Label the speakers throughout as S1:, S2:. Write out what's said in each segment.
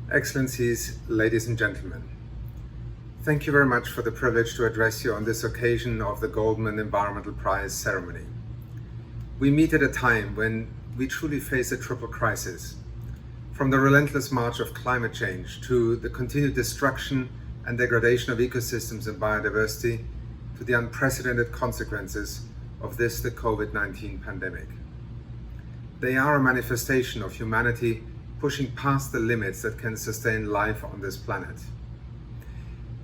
S1: Excellencies, ladies and gentlemen, thank you very much for the privilege to address you on this occasion of the Goldman Environmental Prize ceremony. We meet at a time when we truly face a triple crisis, from the relentless march of climate change to the continued destruction and degradation of ecosystems and biodiversity to the unprecedented consequences of the COVID-19 pandemic. They are a manifestation of humanity pushing past the limits that can sustain life on this planet.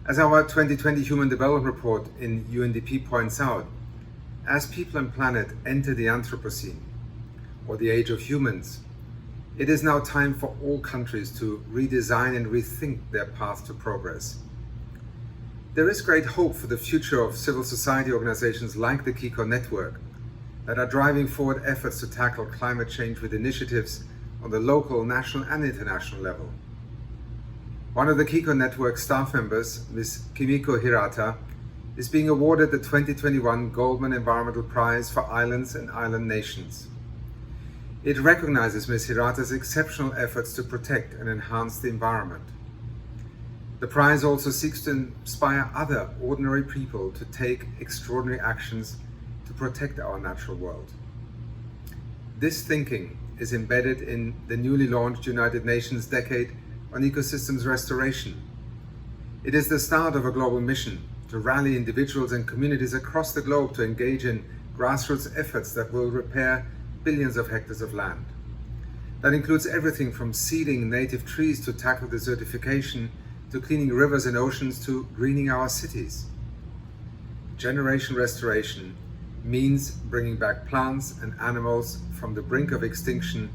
S1: As our 2020 Human Development Report in UNDP points out, as people and planet enter the Anthropocene, or the age of humans, it is now time for all countries to redesign and rethink their path to progress. There is great hope for the future of civil society organizations like the Kiko Network that are driving forward efforts to tackle climate change with initiatives on the local, national and international level. One of the Kiko Network staff members, Ms. Kimiko Hirata, is being awarded the 2021 Goldman Environmental Prize for Islands and Island Nations. It recognizes Ms. Hirata's exceptional efforts to protect and enhance the environment. The prize also seeks to inspire other ordinary people to take extraordinary actions to protect our natural world. This thinking is embedded in the newly launched United Nations Decade on Ecosystems Restoration. It is the start of a global mission to rally individuals and communities across the globe to engage in grassroots efforts that will repair billions of hectares of land. That includes everything from seeding native trees to tackle desertification, to cleaning rivers and oceans, to greening our cities. Generation restoration means bringing back plants and animals from the brink of extinction,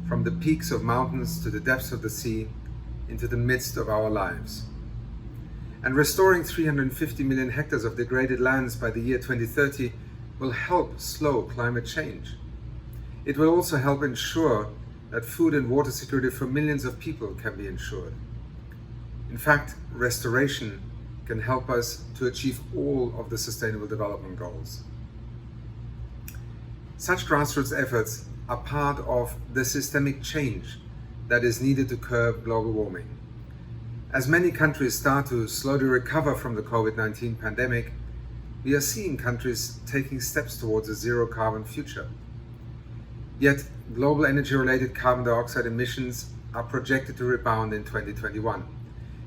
S1: from the peaks of mountains to the depths of the sea, into the midst of our lives. And restoring 350 million hectares of degraded lands by the year 2030 will help slow climate change. It will also help ensure that food and water security for millions of people can be ensured. In fact, restoration can help us to achieve all of the Sustainable Development Goals. Such grassroots efforts are part of the systemic change that is needed to curb global warming. As many countries start to slowly recover from the COVID-19 pandemic, we are seeing countries taking steps towards a zero-carbon future. Yet, global energy-related carbon dioxide emissions are projected to rebound in 2021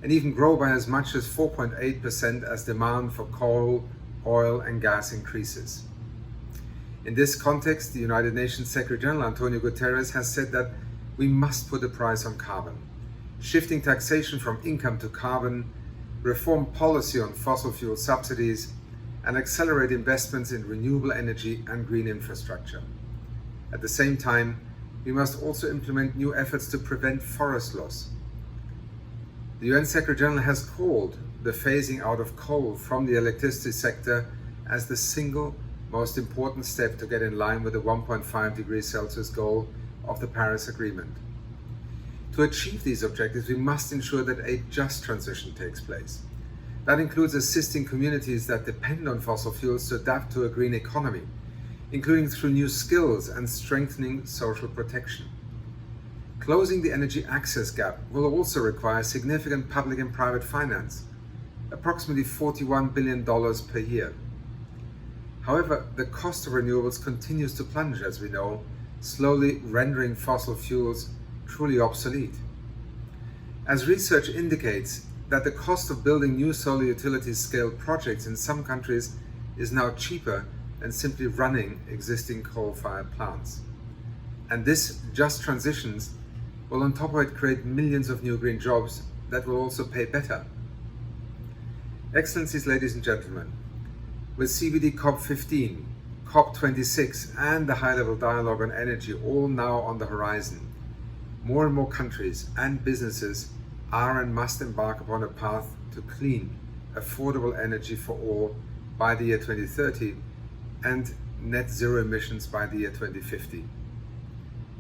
S1: and even grow by as much as 4.8% as demand for coal, oil and gas increases. In this context, the United Nations Secretary General Antonio Guterres has said that we must put a price on carbon, shifting taxation from income to carbon, reform policy on fossil fuel subsidies, and accelerate investments in renewable energy and green infrastructure. At the same time, we must also implement new efforts to prevent forest loss. The UN Secretary General has called the phasing out of coal from the electricity sector as the single most important step to get in line with the 1.5 degrees Celsius goal of the Paris Agreement. To achieve these objectives, we must ensure that a just transition takes place. That includes assisting communities that depend on fossil fuels to adapt to a green economy, including through new skills and strengthening social protection. Closing the energy access gap will also require significant public and private finance, approximately $41 billion per year. However, the cost of renewables continues to plunge, as we know, slowly rendering fossil fuels truly obsolete. As research indicates that the cost of building new solar utility scale projects in some countries is now cheaper than simply running existing coal-fired plants. And this just transitions will on top of it create millions of new green jobs that will also pay better. Excellencies, ladies and gentlemen, with CBD COP15, COP26 and the high-level dialogue on energy all now on the horizon, more and more countries and businesses are and must embark upon a path to clean, affordable energy for all by the year 2030 and net zero emissions by the year 2050.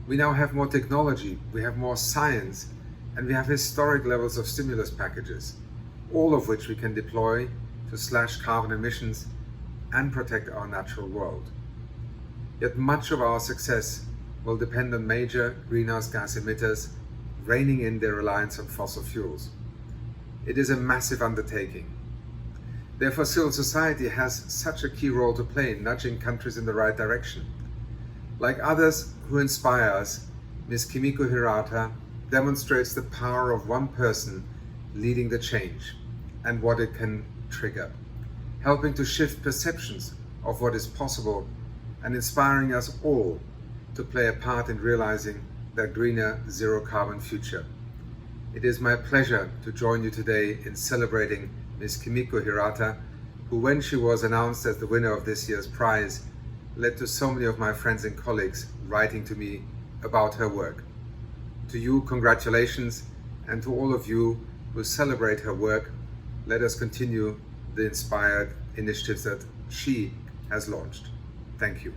S1: We now have more technology, we have more science, and we have historic levels of stimulus packages, all of which we can deploy to slash carbon emissions and protect our natural world. Yet much of our success will depend on major greenhouse gas emitters reining in their reliance on fossil fuels. It is a massive undertaking. Therefore, civil society has such a key role to play in nudging countries in the right direction. Like others who inspire us, Ms. Kimiko Hirata demonstrates the power of one person leading the change and what it can trigger, helping to shift perceptions of what is possible and inspiring us all to play a part in realizing that greener, zero-carbon future. It is my pleasure to join you today in celebrating Ms. Kimiko Hirata, who, when she was announced as the winner of this year's prize, led to so many of my friends and colleagues writing to me about her work. To you, congratulations, and to all of you who celebrate her work, let us continue the inspired initiatives that she has launched. Thank you.